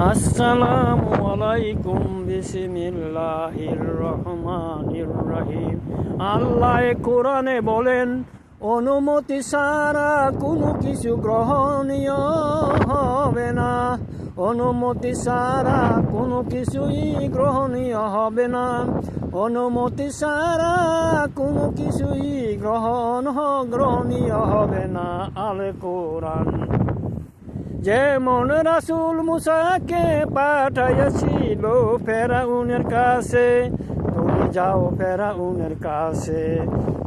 আসসালামু আলাইকুম বিসমিল্লাহির রহমানির রহিম। আল্লাহ কোরআনে বলেন, অনুমতি ছাড়া কোনো কিছু গ্রহণীয় হবে না। অনুমতি ছাড়া কোনো কিছুই গ্রহণীয় হবে না। অনুমতি ছাড়া কোনো কিছুই গ্রহণীয় হবে না। আল কোরআন। যেমন রাসূল মুসাকে পাঠাইয়াছিল ফেরাউনের কাছে, তুমি যাও ফেরাউনের কাছে,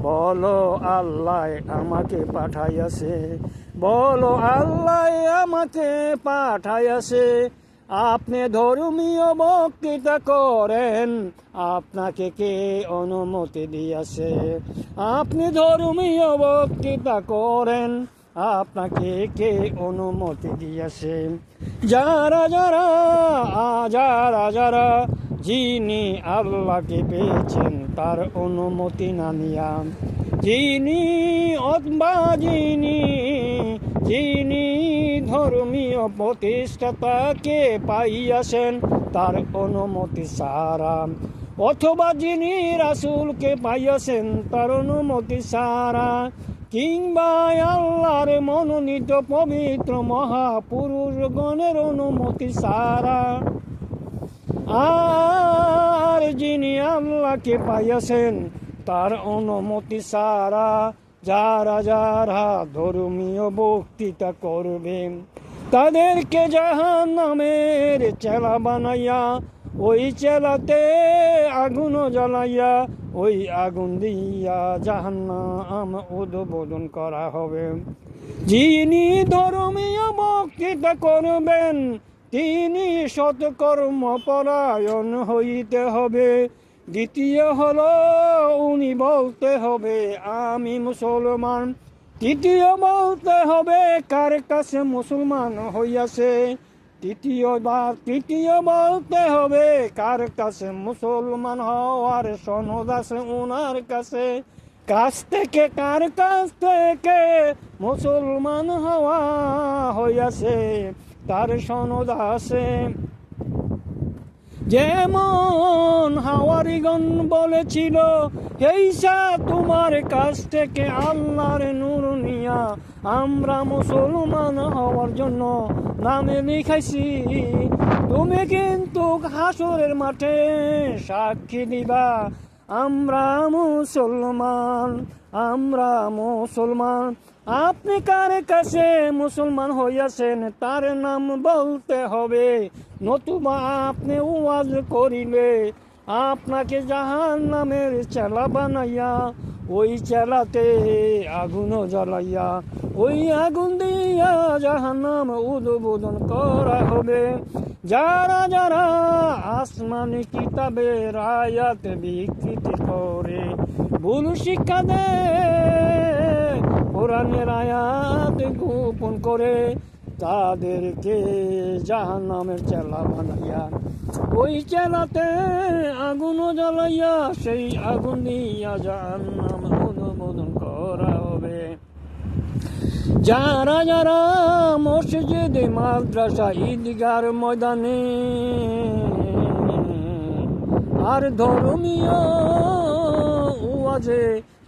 বলো আল্লাহ আমাকে পাঠাইয়াছে, বলো আল্লাহ আমাকে পাঠাইয়াছে। আপনি ধর্মীয় বক্তৃতা করেন, আপনাকে কে অনুমতি দিয়াছে? আপনি ধর্মীয় বক্তৃতা করেন, আপনাকে কে অনুমতি দিয়েছে? যারা যারা যারা যারা যিনি আল্লাহকে পেয়েছেন তার অনুমতি না নিয়া, যিনি অথবা যিনি ধর্মীয় প্রতিষ্ঠাতাকে পাইয়াছেন তার অনুমতি ছাড়া, অথবা যিনি রাসূলকে পাইয়াছেন তার অনুমতি ছাড়া, কিংবা আল্লাহর মনোনীত পবিত্র মহাপুরুষগণের অনুমতি ছাড়া, আর যিনি আল্লাহকে পাইয়াছেন তার অনুমতি ছাড়া যারা যারা ধর্মীয় বক্তৃতা করবেন তাদেরকে জাহান্নামের চেলা বানাইয়া, ওই চেলাতে আগুন জ্বালাইয়া ওই আগুন দিয়া জাহান্নাম উদ্বোধন করা হবে। যিনি ধর্মীয় বক্তৃতা করবেন তিনি সৎকর্ম পরায়ণ হইতে হবে। দ্বিতীয় হলো উনি বলতে হবে আমি মুসলমান। তৃতীয় বলতে হবে কার কাছে মুসলমান হইয়াছে। তৃতীয় বলতে হবে কার কাছে মুসলমান হওয়ার সনদ আছে ওনার কাছে, কার কাছ থেকে মুসলমান হওয়া হইয়াছে তার সনদ আছে। যেমন হাওয়ারিগণ বলেছিল, ঈসা তোমার কাছ থেকে আল্লাহর নূর নিয়া আমরা মুসলমান হওয়ার জন্য নামে লিখাইছি। তুমি কিন্তু হাসরের মাঠে সাক্ষী দিবা আমরা মুসলমান, আমরা মুসলমান। আপনি কার কাছে মুসলমান হইয়াছেন তার নাম বলতে হবে, নতুবা আপনি ওয়াজ করিলে আপনাকে জাহান্নামের চেলা বানাইয়া ওই চেলাতে আগুন জ্বালাইয়া ওই আগুন দিয়া জাহান্নাম উদ্বোধন করা হবে। যারা যারা আসমানি কিতাবের আয়াত বিকৃতি করে, ভুল শিক্ষা দেয়, কোরআনের আয়াত গোপন করে, তাদেরকে জাহান্নামের চেলা বানাইয়া ওই চেলাতে আগুন জ্বালাইয়া সেই আগুন দিয়া জাহান্নাম অনুমোদন করা হবে। যারা যারা মসজিদে মাদ্রাসা ঈদগার ময়দানে আর ধর্মীয় ওয়াজে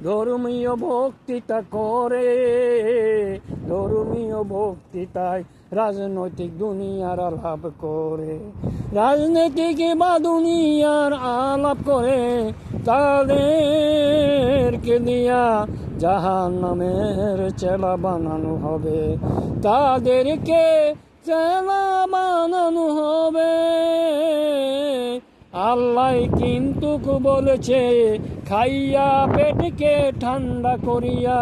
ধর্মীয় বক্তৃতা করে, ধর্মীয় বক্তৃতায় রাজনৈতিক দুনিয়ার আলাপ করে, রাজনৈতিক বা দুনিয়ার আলাপ করে, তাদেরকে দিয়া জাহান্নামের চেলা বানানো হবে, তাদেরকে চেলা বানানো হবে। আল্লাহ কিন্তু বলেছে খাইয়া পেটকে ঠান্ডা করিয়া,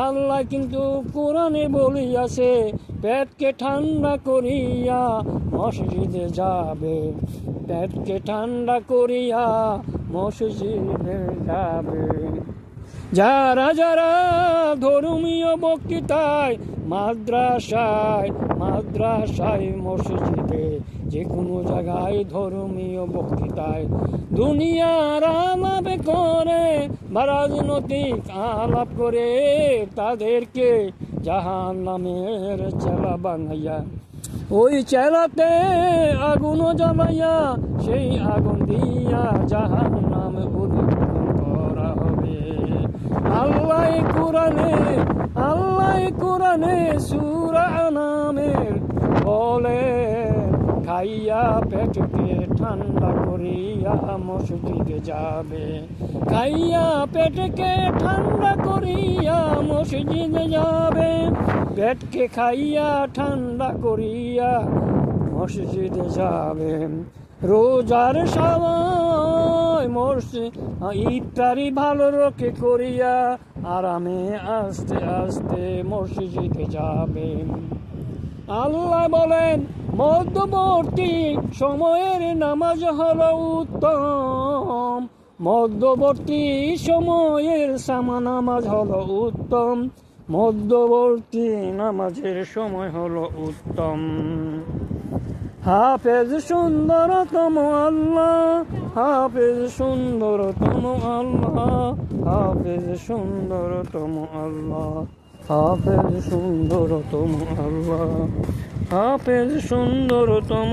আল্লাহ কিন্তু কোরআনে বলিয়াছে পেটকে ঠান্ডা করিয়া মসজিদে যাবে, পেটকে ঠান্ডা করিয়া মসজিদে যাবে। যারা যারা ধর্মীয় বক্তৃতায় মাদ্রাসায় মসজিদে যে কোনো জায়গায় ধর্মীয় বক্তৃতায় দুনিয়ার আলাপ করে বা রাজনৈতিক আলাপ করে, তাদেরকে জাহান্নামের চেলা বানাইয়া, ওই চেলাতে আগুন জ্বালাইয়া সেই আগুন দিয়া জাহান্নাম উদ্বোধন করা হবে। আল্লাহ কোরআনে সূরা নামের বলে, খাইয়া পেটকে ঠান্ডা করিয়া মসজিদে যাবে, খাইয়া পেটকে ঠান্ডা করিয়া মসজিদে যাবে, পেটকে খাইয়া ঠান্ডা করিয়া মসজিদে যাবে। রোজার সময় ইফতারি ভালো রকে করিয়া আরামে আস্তে আস্তে মসজিদে যাবে। আল্লাহ বলেন, মধ্যবর্তী সময়ের নামাজ হলো উত্তম, মধ্যবর্তী সময়ের নামাজ হলো উত্তম, মধ্যবর্তী নামাজের সময় হলো উত্তম। হাফেজ সুন্দরতম আল্লাহ, হাফেজ সুন্দরতম আল্লাহ, হাফেজ সুন্দরতম আল্লাহ, হাফেজ সুন্দরতম আল্লাহ, হাফেজ সুন্দরতম।